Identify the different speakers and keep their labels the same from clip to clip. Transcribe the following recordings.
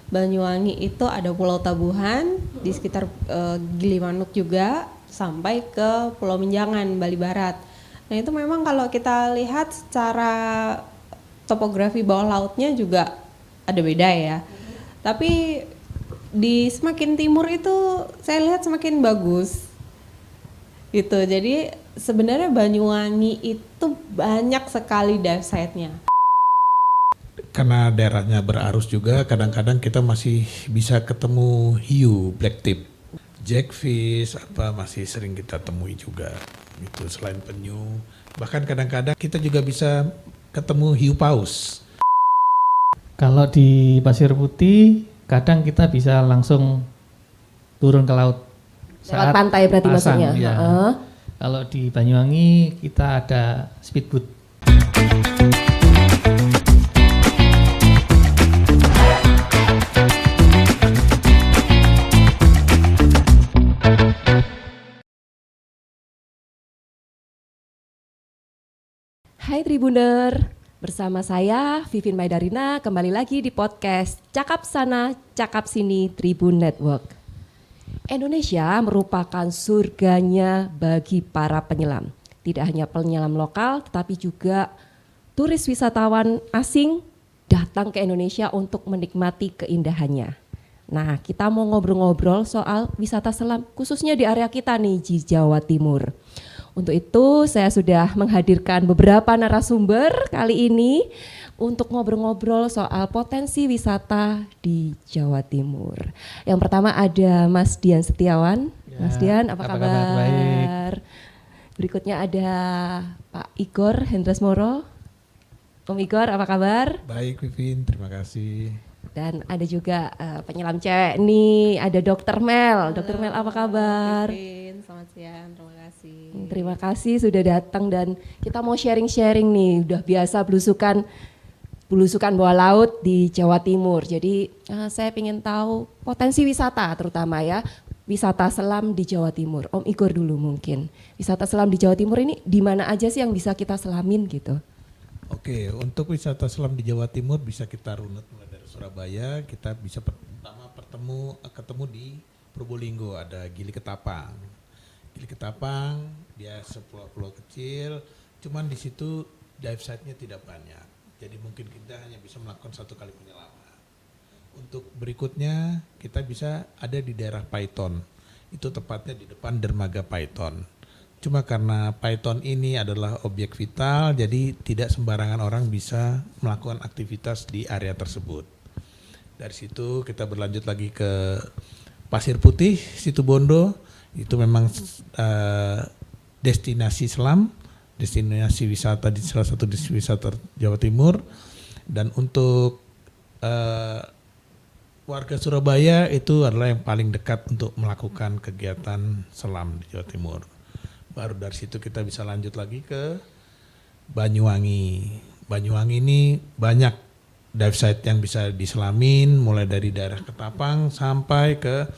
Speaker 1: Banyuwangi itu ada Pulau Tabuhan, di sekitar Gilimanuk juga, sampai ke Pulau Menjangan, Bali Barat. Nah itu memang kalau kita lihat secara topografi bawah lautnya juga ada beda ya. Tapi di semakin timur itu saya lihat semakin bagus gitu. Jadi sebenarnya Banyuwangi itu banyak sekali dive site-nya.
Speaker 2: Karena daerahnya berarus juga, kadang-kadang kita masih bisa ketemu hiu, black tip, jackfish, apa masih sering kita temui juga. Itu selain penyu, bahkan kadang-kadang kita juga bisa ketemu hiu paus.
Speaker 3: Kalau di Pasir Putih, kadang kita bisa langsung turun ke laut.
Speaker 4: Lewat pantai berarti
Speaker 3: pasang,
Speaker 4: maksudnya.
Speaker 3: ya. Kalau di Banyuwangi kita ada speedboat.
Speaker 4: Hai Tribuner, bersama saya Vivin Maidarina kembali lagi di podcast Cakap Sana, Cakap Sini Tribun Network. Indonesia merupakan surganya bagi para penyelam. Tidak hanya penyelam lokal tetapi juga turis wisatawan asing datang ke Indonesia untuk menikmati keindahannya. Nah, kita mau ngobrol-ngobrol soal wisata selam khususnya di area kita nih di Jawa Timur. Untuk itu saya sudah menghadirkan beberapa narasumber kali ini untuk ngobrol-ngobrol soal potensi wisata di Jawa Timur. Yang pertama ada Mas Dian Setiawan. Ya, Mas Dian, apa kabar?
Speaker 3: Baik.
Speaker 4: Berikutnya ada Pak Igor Hendresmoro. Om Igor, apa kabar?
Speaker 2: Baik Vivin, terima kasih.
Speaker 4: Dan ada juga penyelam cewek nih, ada Dr. Mel. Dr. Mel, apa kabar?
Speaker 1: Vivin, selamat siang, terima kasih.
Speaker 4: Terima kasih sudah datang dan kita mau sharing-sharing nih. Udah biasa belusukan bawah laut di Jawa Timur. Jadi saya ingin tahu potensi wisata terutama ya, wisata selam di Jawa Timur. Om Igor dulu mungkin. Wisata selam di Jawa Timur ini di mana aja sih yang bisa kita selamin gitu?
Speaker 2: Oke, untuk wisata selam di Jawa Timur bisa kita runut mulai dari Surabaya. Kita bisa pertama ketemu di Probolinggo, ada Gili Ketapang. Gili Ketapang dia sepulau-pulau kecil, cuman di situ dive site-nya tidak banyak. Jadi mungkin kita hanya bisa melakukan satu kali penyelaman. Untuk berikutnya kita bisa ada di daerah Paiton. Itu tepatnya di depan dermaga Paiton. Cuma karena Paiton ini adalah objek vital, jadi tidak sembarangan orang bisa melakukan aktivitas di area tersebut. Dari situ kita berlanjut lagi ke Pasir Putih, Situbondo. Itu memang destinasi selam, destinasi wisata di salah satu destinasi wisata Jawa Timur. Dan untuk warga Surabaya itu adalah yang paling dekat untuk melakukan kegiatan selam di Jawa Timur. Baru dari situ kita bisa lanjut lagi ke Banyuwangi. Banyuwangi ini banyak dive site yang bisa diselamin, mulai dari daerah Ketapang sampai ke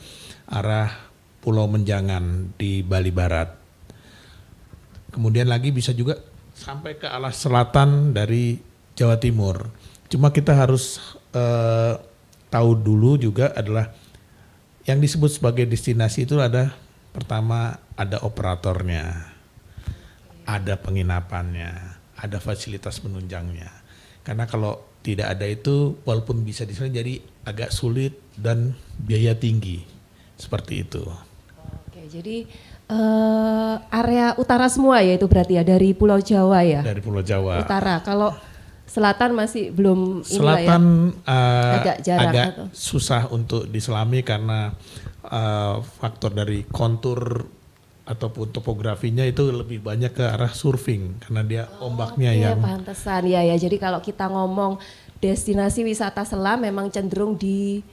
Speaker 2: arah Pulau Menjangan di Bali Barat. Kemudian lagi bisa juga sampai ke alas selatan dari Jawa Timur. Cuma kita harus tahu dulu juga adalah yang disebut sebagai destinasi itu ada pertama ada operatornya, ada penginapannya, ada fasilitas penunjangnya. Karena kalau tidak ada itu walaupun bisa diselamin jadi agak sulit dan biaya tinggi seperti itu.
Speaker 4: Oke, jadi area utara semua ya itu berarti ya dari Pulau Jawa ya?
Speaker 2: Dari Pulau Jawa.
Speaker 4: Utara, kalau selatan masih belum
Speaker 2: selatan
Speaker 4: agak jarang
Speaker 2: agak
Speaker 4: atau?
Speaker 2: susah untuk diselami karena faktor dari kontur ataupun topografinya itu lebih banyak ke arah surfing karena dia ombaknya yang
Speaker 4: pantesan ya. Jadi kalau kita ngomong destinasi wisata selam memang cenderung di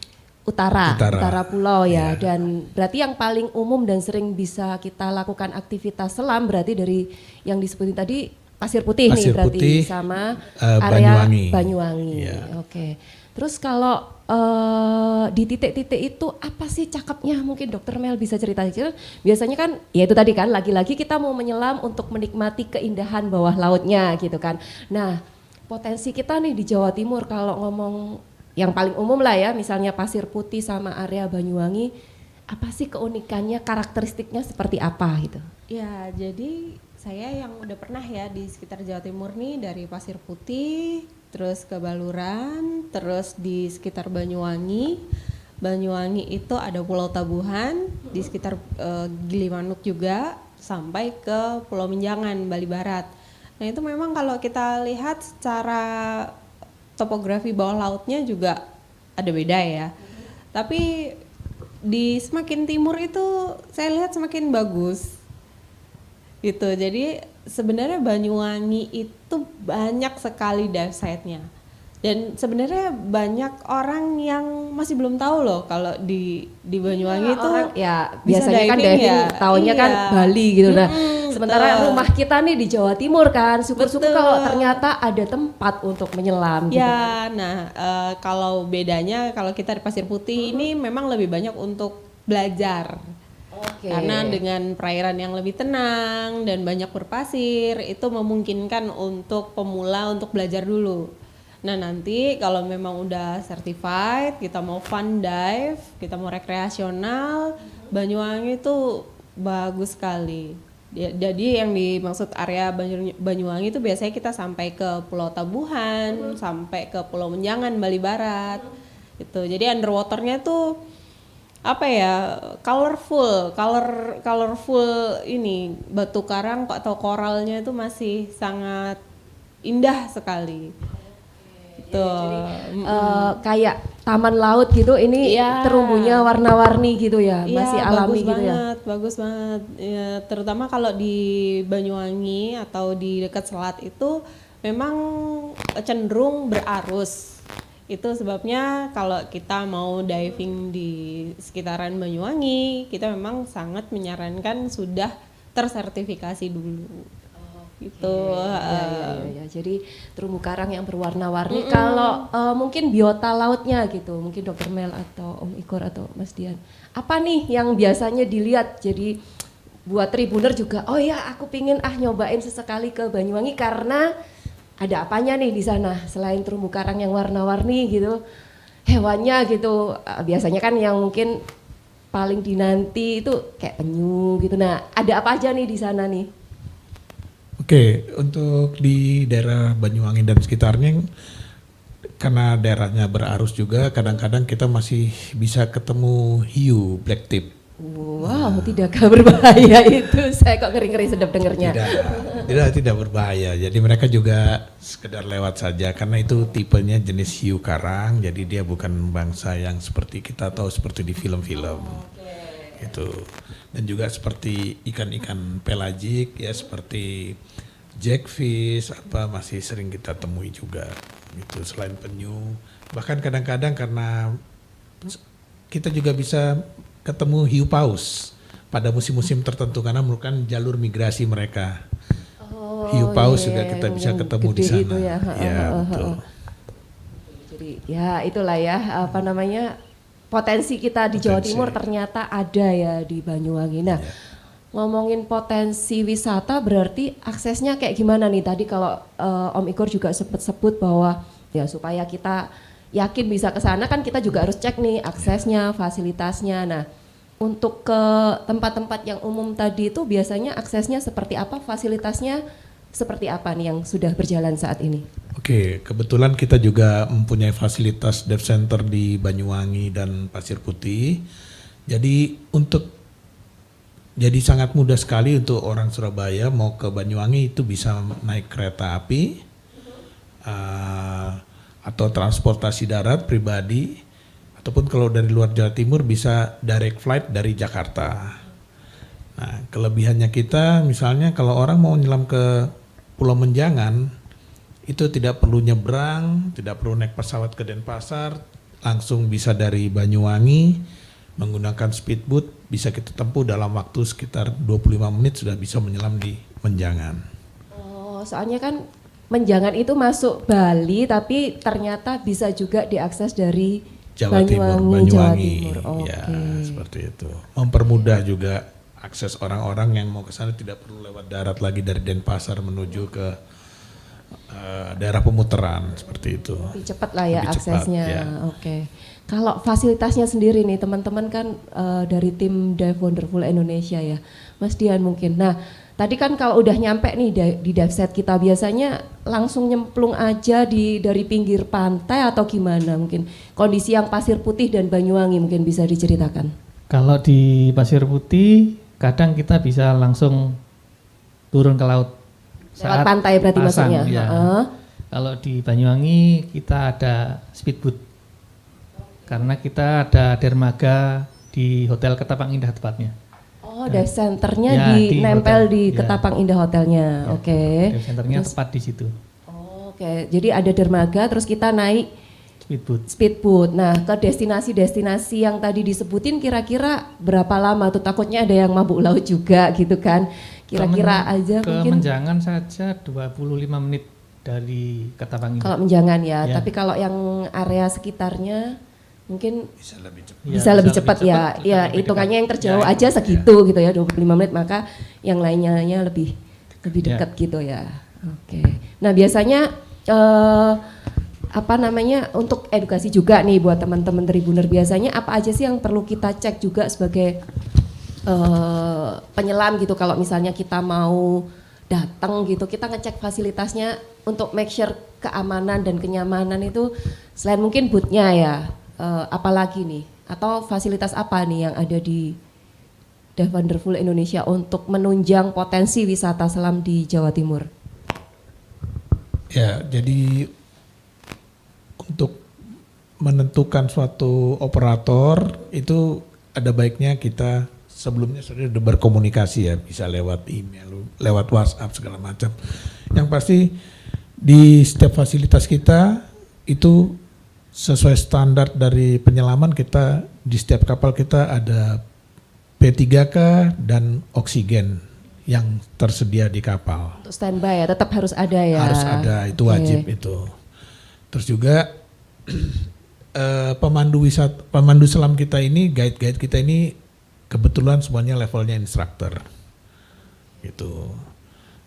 Speaker 4: utara pulau ya. Dan berarti yang paling umum dan sering bisa kita lakukan aktivitas selam berarti dari yang disebutin tadi Pasir Putih nih berarti
Speaker 2: Putih,
Speaker 4: sama area Banyuwangi.
Speaker 2: Yeah.
Speaker 4: Oke. Terus kalau di titik-titik itu apa sih cakepnya mungkin Dokter Mel bisa cerita. Biasanya kan ya itu tadi kan lagi-lagi kita mau menyelam untuk menikmati keindahan bawah lautnya gitu kan. Nah potensi kita nih di Jawa Timur kalau ngomong yang paling umum lah ya, misalnya Pasir Putih sama area Banyuwangi, apa sih keunikannya, karakteristiknya seperti apa gitu?
Speaker 1: Ya, jadi saya yang udah pernah ya di sekitar Jawa Timur nih, dari Pasir Putih, terus ke Baluran, terus di sekitar Banyuwangi. Banyuwangi itu ada Pulau Tabuhan, di sekitar Gilimanuk juga, sampai ke Pulau Menjangan, Bali Barat. Nah itu memang kalau kita lihat secara topografi bawah lautnya juga ada beda ya. Tapi di semakin timur itu saya lihat semakin bagus. Gitu. Jadi sebenarnya Banyuwangi itu banyak sekali dive site-nya. Dan sebenarnya banyak orang yang masih belum tahu loh kalau di Banyuwangi itu
Speaker 4: ya
Speaker 1: bisa
Speaker 4: biasanya kan diving
Speaker 1: ya.
Speaker 4: taunya kan Bali gitu. Nah, sementara
Speaker 1: betul.
Speaker 4: rumah kita nih di Jawa Timur kan, syukur-syukur
Speaker 1: Betul.
Speaker 4: kalau ternyata ada tempat untuk menyelam gitu.
Speaker 1: Ya, nah kalau bedanya kalau kita di Pasir Putih ini memang lebih banyak untuk belajar.
Speaker 4: Oke.
Speaker 1: Karena dengan perairan yang lebih tenang dan banyak berpasir, itu memungkinkan untuk pemula untuk belajar dulu. Nah nanti kalau memang udah certified, kita mau fun dive, kita mau rekreasional, Banyuwangi itu bagus sekali. Jadi yang dimaksud area Banyuwangi itu biasanya kita sampai ke Pulau Tabuhan, sampai ke Pulau Menjangan, Bali Barat. Itu. Jadi underwaternya tuh apa ya, colorful ini batu karang atau koralnya itu masih sangat indah sekali.
Speaker 4: Jadi kayak taman laut gitu, ini terumbunya warna-warni gitu ya, masih alami gitu ya.
Speaker 1: Bagus banget. Ya, terutama kalau di Banyuwangi atau di dekat selat itu memang cenderung berarus. Itu sebabnya kalau kita mau diving di sekitaran Banyuwangi, kita memang sangat menyarankan sudah tersertifikasi dulu. Gitu.
Speaker 4: Ya. Jadi terumbu karang yang berwarna-warni. Kalau mungkin biota lautnya gitu, mungkin Dr. Mel atau Om Ikor atau Mas Dian, apa nih yang biasanya dilihat? Jadi buat Tribuner juga, oh ya aku pingin nyobain sesekali ke Banyuwangi karena ada apanya nih di sana selain terumbu karang yang warna-warni gitu, hewannya gitu. Biasanya kan yang mungkin paling dinanti itu kayak penyu gitu. Nah, ada apa aja nih di sana nih?
Speaker 2: Oke, untuk di daerah Banyuwangi dan sekitarnya, karena daerahnya berarus juga, kadang-kadang kita masih bisa ketemu hiu black tip.
Speaker 4: Wow, tidakkah berbahaya itu? Saya kok ngeri-ngeri sedap dengernya.
Speaker 2: Tidak berbahaya. Jadi mereka juga sekedar lewat saja, karena itu tipenya jenis hiu karang, jadi dia bukan bangsa yang seperti kita tahu seperti di film-film. Gitu. Dan juga seperti ikan-ikan pelagik ya, seperti jackfish masih sering kita temui juga gitu, selain penyu. Bahkan kadang-kadang karena kita juga bisa ketemu hiu paus pada musim-musim tertentu karena merupakan jalur migrasi mereka. Hiu paus juga kita bisa ketemu di sana.
Speaker 4: Itu ya.
Speaker 2: Betul.
Speaker 4: Jadi ya itulah ya, apa namanya, potensi kita di Jawa Timur ternyata ada ya di Banyuwangi. Nah, ngomongin potensi wisata berarti aksesnya kayak gimana nih? Tadi kalau Om Ikor juga sempat sebut bahwa ya supaya kita yakin bisa ke sana kan kita juga harus cek nih aksesnya, fasilitasnya. Nah, untuk ke tempat-tempat yang umum tadi itu biasanya aksesnya seperti apa, fasilitasnya seperti apa nih yang sudah berjalan saat ini?
Speaker 2: Oke, kebetulan kita juga mempunyai fasilitas dive center di Banyuwangi dan Pasir Putih. Jadi sangat mudah sekali untuk orang Surabaya mau ke Banyuwangi itu bisa naik kereta api atau transportasi darat pribadi, ataupun kalau dari luar Jawa Timur bisa direct flight dari Jakarta. Nah, kelebihannya kita misalnya kalau orang mau nyelam ke Pulau Menjangan, itu tidak perlu nyebrang, tidak perlu naik pesawat ke Denpasar, langsung bisa dari Banyuwangi menggunakan speedboat, bisa kita tempuh dalam waktu sekitar 25 menit sudah bisa menyelam di Menjangan.
Speaker 4: Oh, soalnya kan Menjangan itu masuk Bali, tapi ternyata bisa juga diakses dari Banyuwangi. Jawa Timur.
Speaker 2: Ya, seperti itu. Mempermudah juga akses orang-orang yang mau ke sana, tidak perlu lewat darat lagi dari Denpasar menuju ke daerah pemutaran seperti itu.
Speaker 4: Lebih cepat lah ya
Speaker 2: Lebih cepat,
Speaker 4: aksesnya.
Speaker 2: ya.
Speaker 4: Oke. Kalau fasilitasnya sendiri nih teman-teman kan dari tim Dive Wonderful Indonesia ya, Mas Dian mungkin. Nah tadi kan kalau udah nyampe nih di dive set kita biasanya langsung nyemplung aja dari pinggir pantai atau gimana mungkin kondisi yang Pasir Putih dan Banyuwangi mungkin bisa diceritakan.
Speaker 3: Kalau di Pasir Putih kadang kita bisa langsung turun ke laut.
Speaker 4: Lewat pantai berarti
Speaker 3: pasang,
Speaker 4: maksudnya.
Speaker 3: ya. Kalau di Banyuwangi kita ada speedboat. Karena kita ada dermaga di Hotel Ketapang Indah tepatnya.
Speaker 4: Oh, dive centernya
Speaker 3: Ya, di
Speaker 4: nempel
Speaker 3: hotel,
Speaker 4: di
Speaker 3: ya.
Speaker 4: Ketapang Indah hotelnya.
Speaker 3: Ya,
Speaker 4: Oke.
Speaker 3: dive centernya
Speaker 4: Terus-
Speaker 3: tepat di situ.
Speaker 4: Oh, oke. Jadi ada dermaga terus kita naik
Speaker 3: Speedboat.
Speaker 4: speedboat. Nah, ke destinasi-destinasi yang tadi disebutin kira-kira berapa lama tuh? Takutnya ada yang mabuk laut juga gitu kan. Kira-kira aja
Speaker 3: ke
Speaker 4: mungkin
Speaker 3: Menjangan saja 25 menit dari Ketapang Indah.
Speaker 4: kalau Menjangan ya.
Speaker 3: Ya.
Speaker 4: Tapi kalau yang area sekitarnya mungkin
Speaker 2: Bisa lebih cepat.
Speaker 3: Ya,
Speaker 4: bisa lebih cepat ya.
Speaker 3: terus
Speaker 4: Ya,
Speaker 3: lebih
Speaker 4: hitungannya yang
Speaker 3: dekat.
Speaker 4: terjauh
Speaker 3: Ya,
Speaker 4: aja segitu gitu ya, 25 menit, maka yang lainnya lebih
Speaker 3: Ya.
Speaker 4: dekat gitu ya. Oke. Nah, biasanya apa namanya untuk edukasi juga nih buat teman-teman Tribuner, biasanya apa aja sih yang perlu kita cek juga sebagai penyelam gitu kalau misalnya kita mau datang gitu, kita ngecek fasilitasnya untuk make sure keamanan dan kenyamanan itu selain mungkin bootnya ya, apalagi nih atau fasilitas apa nih yang ada di Dive Wonderful Indonesia untuk menunjang potensi wisata selam di Jawa Timur?
Speaker 2: Ya, jadi untuk menentukan suatu operator itu ada baiknya kita sebelumnya sudah berkomunikasi ya, bisa lewat email, lewat WhatsApp segala macam. Yang pasti di setiap fasilitas kita itu sesuai standar dari penyelaman, kita di setiap kapal kita ada P3K dan oksigen yang tersedia di kapal.
Speaker 4: Untuk standby ya, tetap harus ada ya.
Speaker 2: Harus ada, itu
Speaker 4: Oke.
Speaker 2: wajib itu. Terus juga pemandu selam kita ini, guide-guide kita ini kebetulan semuanya levelnya instruktur. Gitu.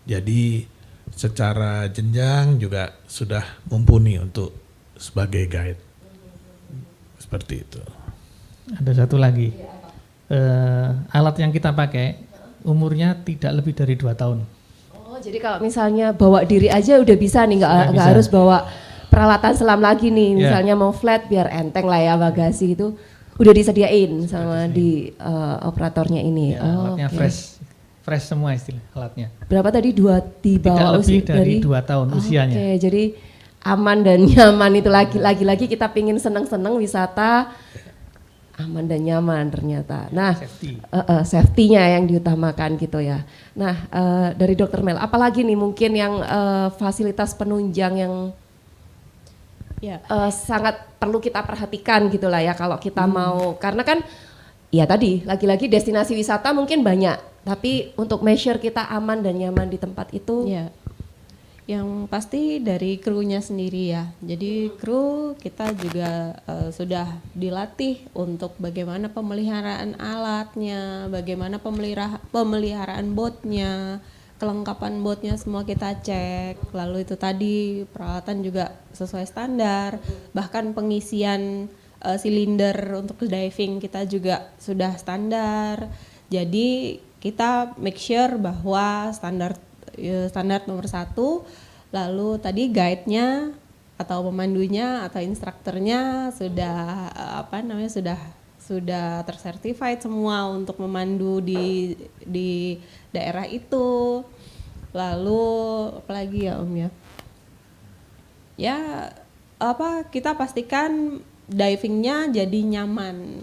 Speaker 2: Jadi secara jenjang juga sudah mumpuni untuk sebagai guide. Seperti itu.
Speaker 3: Ada satu lagi. Alat yang kita pakai umurnya tidak lebih dari 2 tahun.
Speaker 4: Oh, jadi kalau misalnya bawa diri aja udah bisa nih,
Speaker 3: Sudah
Speaker 4: nggak
Speaker 3: bisa.
Speaker 4: harus bawa peralatan selam lagi nih.
Speaker 3: Ya.
Speaker 4: Misalnya mau flat biar enteng lah ya bagasi itu udah disediain sama di operatornya ini.
Speaker 3: Ya,
Speaker 4: Oh,
Speaker 3: alatnya
Speaker 4: oke.
Speaker 3: fresh semua istilah alatnya.
Speaker 4: Berapa tadi di
Speaker 3: Tidak
Speaker 4: bawah
Speaker 3: lebih dari 2 tahun usianya.
Speaker 4: Oke, jadi aman dan nyaman itu lagi-lagi kita pingin seneng-seneng wisata aman dan nyaman ternyata. Nah,
Speaker 3: Safety.
Speaker 4: safety-nya yang diutamakan gitu ya. Nah, dari Dokter Mel, apalagi nih mungkin yang fasilitas penunjang yang
Speaker 1: Ya.
Speaker 4: sangat perlu kita perhatikan gitulah ya kalau kita mau, karena kan ya tadi lagi-lagi destinasi wisata mungkin banyak, tapi untuk measure kita aman dan nyaman di tempat itu
Speaker 1: Ya, yang pasti dari krunya sendiri ya. Jadi kru kita juga sudah dilatih untuk bagaimana pemeliharaan alatnya, bagaimana pemeliharaan botnya, kelengkapan botnya semua kita cek. Lalu itu tadi peralatan juga sesuai standar, bahkan pengisian silinder untuk diving kita juga sudah standar. Jadi kita make sure bahwa standar nomor 1, lalu tadi guide-nya atau pemandunya atau instrukturnya sudah sudah tersertified semua untuk memandu di daerah itu. Lalu apalagi ya Om ya? Ya kita pastikan divingnya jadi nyaman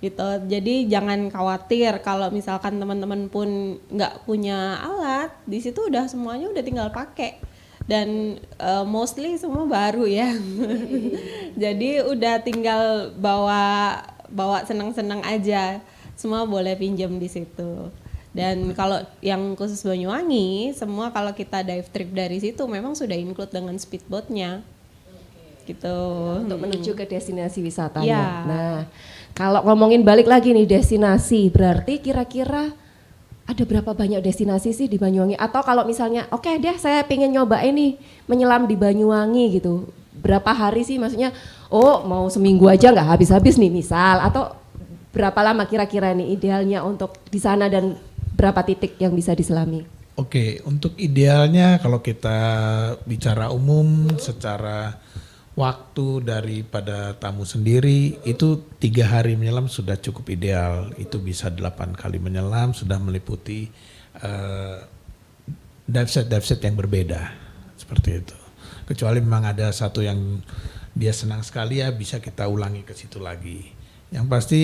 Speaker 1: gitu. Jadi jangan khawatir kalau misalkan teman-teman pun nggak punya alat, di situ udah semuanya udah tinggal pakai dan mostly semua baru ya. Jadi udah tinggal bawa senang-senang aja, semua boleh pinjam di situ. Dan kalau yang khusus Banyuwangi, semua kalau kita dive trip dari situ memang sudah include dengan speedboatnya. Gitu.
Speaker 4: untuk menuju ke destinasi wisatanya.
Speaker 1: Ya.
Speaker 4: Nah, kalau ngomongin balik lagi nih destinasi, berarti kira-kira ada berapa banyak destinasi sih di Banyuwangi? Atau kalau misalnya, oke deh saya pengen nyobain nih menyelam di Banyuwangi gitu. Berapa hari sih maksudnya? Oh mau seminggu aja nggak habis-habis nih misal. Atau berapa lama kira-kira nih idealnya untuk di sana dan berapa titik yang bisa diselami?
Speaker 2: Oke, untuk idealnya kalau kita bicara umum secara waktu daripada tamu sendiri itu 3 hari menyelam sudah cukup ideal. Itu bisa 8 kali menyelam, sudah meliputi dive set yang berbeda seperti itu. Kecuali memang ada satu yang dia senang sekali ya bisa kita ulangi ke situ lagi. Yang pasti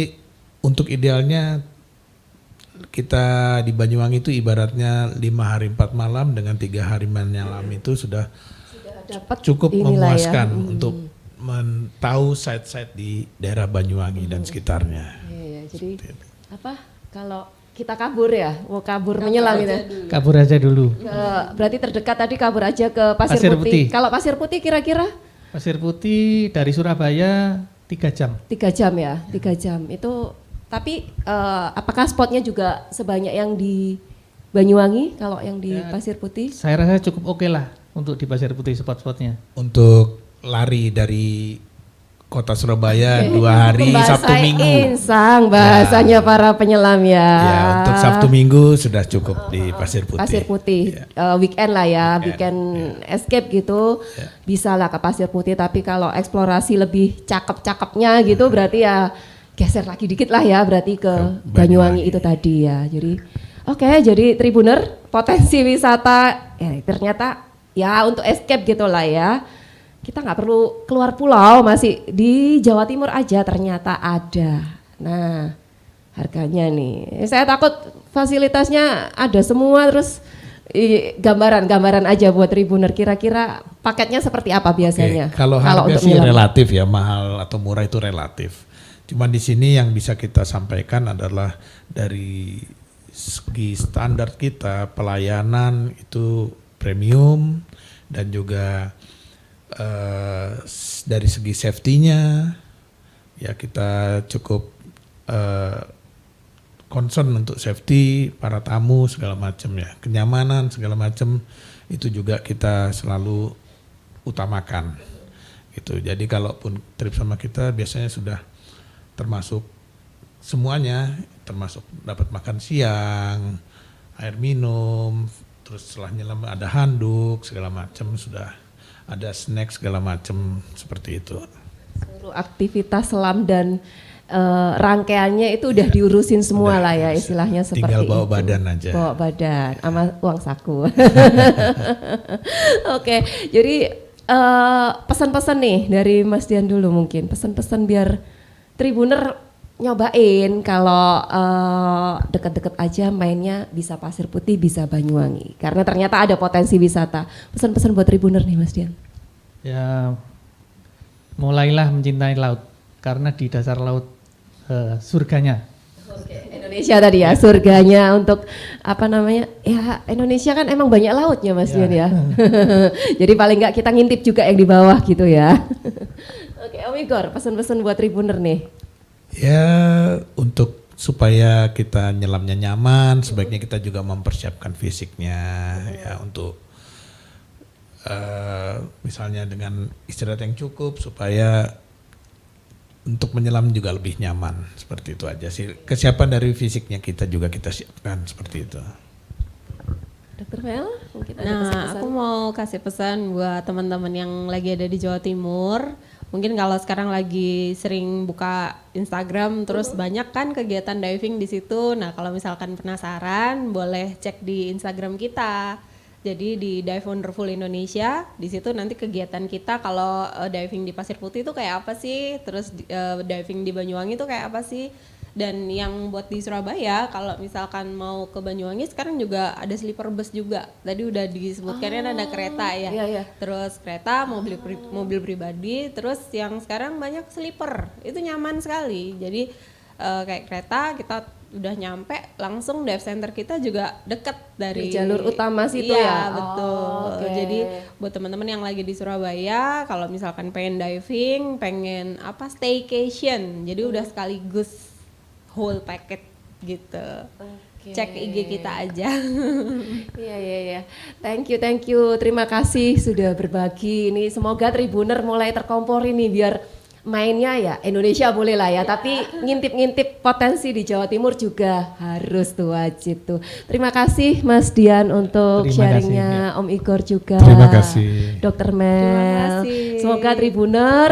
Speaker 2: untuk idealnya kita di Banyuwangi itu ibaratnya 5 hari 4 malam dengan 3 hari menyelam itu sudah
Speaker 4: Dapat
Speaker 2: cukup
Speaker 4: inilah
Speaker 2: memuaskan
Speaker 4: ya.
Speaker 2: untuk tahu site-site di daerah Banyuwangi dan sekitarnya.
Speaker 4: Iya, jadi apa kalau kita kabur ya, mau kabur menyelam gitu.
Speaker 3: Kabur aja dulu.
Speaker 4: Berarti terdekat tadi kabur aja ke Pasir,
Speaker 3: Pasir
Speaker 4: Putih.
Speaker 3: Putih.
Speaker 4: Kalau Pasir Putih kira-kira
Speaker 3: Pasir Putih dari Surabaya 3 jam.
Speaker 4: 3 jam ya, 3 jam. Itu tapi apakah spotnya juga sebanyak yang di Banyuwangi kalau yang di Pasir Putih?
Speaker 3: Saya rasa cukup oke lah untuk di Pasir Putih spot-spotnya.
Speaker 2: Untuk lari dari kota Surabaya 2 hari Sabtu Minggu.
Speaker 4: Insang bahasanya para penyelam ya.
Speaker 2: Ya, untuk Sabtu Minggu sudah cukup di Pasir Putih.
Speaker 4: Pasir Putih, weekend lah ya, weekend escape gitu, bisa lah ke Pasir Putih. Tapi kalau eksplorasi lebih cakep-cakepnya gitu, berarti ya geser lagi dikit lah ya, berarti ke Banyuwangi itu tadi ya. Jadi, oke, jadi Tribuner potensi wisata, ya ternyata ya untuk escape gitu lah ya. Kita nggak perlu keluar pulau, masih di Jawa Timur aja ternyata ada. Nah, harganya nih, saya takut fasilitasnya ada semua terus gambaran aja buat Tribuner. Kira-kira paketnya seperti apa biasanya?
Speaker 2: Oke, kalau harga
Speaker 4: untuk
Speaker 2: sih
Speaker 4: menyelam?
Speaker 2: relatif ya, mahal atau murah itu relatif. Cuman di sini yang bisa kita sampaikan adalah dari segi standar kita pelayanan itu premium dan juga dari segi safety-nya ya kita cukup concern untuk safety para tamu segala macam ya, kenyamanan segala macam itu juga kita selalu utamakan gitu. Jadi kalaupun trip sama kita biasanya sudah termasuk semuanya, termasuk dapat makan siang, air minum, terus setelah nyelam ada handuk segala macam, sudah ada snack segala macam seperti itu.
Speaker 4: Seluruh aktivitas selam dan rangkaiannya itu udah diurusin semua lah ya, istilahnya seperti
Speaker 2: tinggal bawa
Speaker 4: itu.
Speaker 2: badan aja.
Speaker 4: Bawa badan sama uang saku. Oke, jadi pesan-pesan nih dari Mas Dian dulu mungkin, pesan-pesan biar Tribuner nyobain kalau deket-deket aja mainnya bisa Pasir Putih, bisa Banyuwangi. Karena ternyata ada potensi wisata. Pesan-pesan buat Tribuner nih Mas Dian.
Speaker 3: Ya mulailah mencintai laut karena di dasar laut surganya.
Speaker 4: Indonesia tadi ya, surganya untuk apa namanya? Ya Indonesia kan emang banyak lautnya Mas Dian ya. Jadi paling nggak kita ngintip juga yang di bawah gitu ya. Oke, Om Igor, pesan-pesan buat Tribuner nih.
Speaker 2: Ya untuk supaya kita nyelamnya nyaman, sebaiknya kita juga mempersiapkan fisiknya ya untuk misalnya dengan istirahat yang cukup supaya untuk menyelam juga lebih nyaman, seperti itu aja sih. Kesiapan dari fisiknya kita juga kita siapkan seperti itu.
Speaker 4: Dr. Mel, mungkin ada
Speaker 1: Nah,
Speaker 4: pesan-pesan.
Speaker 1: aku mau kasih pesan buat teman-teman yang lagi ada di Jawa Timur. Mungkin kalau sekarang lagi sering buka Instagram, terus banyak kan kegiatan diving di situ. Nah, kalau misalkan penasaran, boleh cek di Instagram kita. Jadi di Dive Wonderful Indonesia, di situ nanti kegiatan kita kalau diving di Pasir Putih itu kayak apa sih, terus diving di Banyuwangi itu kayak apa sih. Dan yang buat di Surabaya, kalau misalkan mau ke Banyuwangi sekarang juga ada sleeper bus juga. Tadi udah disebutkan kan ada kereta ya.
Speaker 4: Iya.
Speaker 1: Terus kereta, mobil pribadi, terus yang sekarang banyak sleeper. Itu nyaman sekali. Jadi kayak kereta kita udah nyampe langsung dive center kita juga deket dari
Speaker 4: Di jalur utama situ
Speaker 1: iya,
Speaker 4: ya?
Speaker 1: betul.
Speaker 4: Oh, oke.
Speaker 1: Jadi buat teman-teman yang lagi di Surabaya, kalau misalkan pengen diving, pengen staycation, jadi udah sekaligus whole packet gitu. cek IG kita aja.
Speaker 4: Iya. Thank you. Terima kasih sudah berbagi. Ini semoga Tribuner mulai terkompor ini biar mainnya ya Indonesia boleh lah ya, tapi ngintip-ngintip potensi di Jawa Timur juga harus tuh, wajib tuh. Terima kasih Mas Dian untuk sharingnya, Om Igor juga.
Speaker 2: Terima kasih.
Speaker 4: Dr. Mel.
Speaker 1: Terima kasih.
Speaker 4: Semoga Tribuner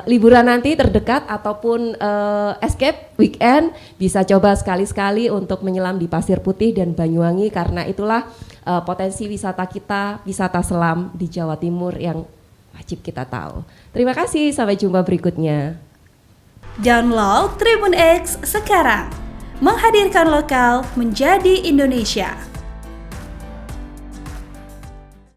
Speaker 4: liburan nanti terdekat ataupun escape weekend bisa coba sekali-sekali untuk menyelam di Pasir Putih dan Banyuwangi, karena itulah potensi wisata kita, wisata selam di Jawa Timur yang wajib kita tahu. Terima kasih, sampai jumpa berikutnya.
Speaker 5: Download Tribun X sekarang. Menghadirkan lokal menjadi Indonesia.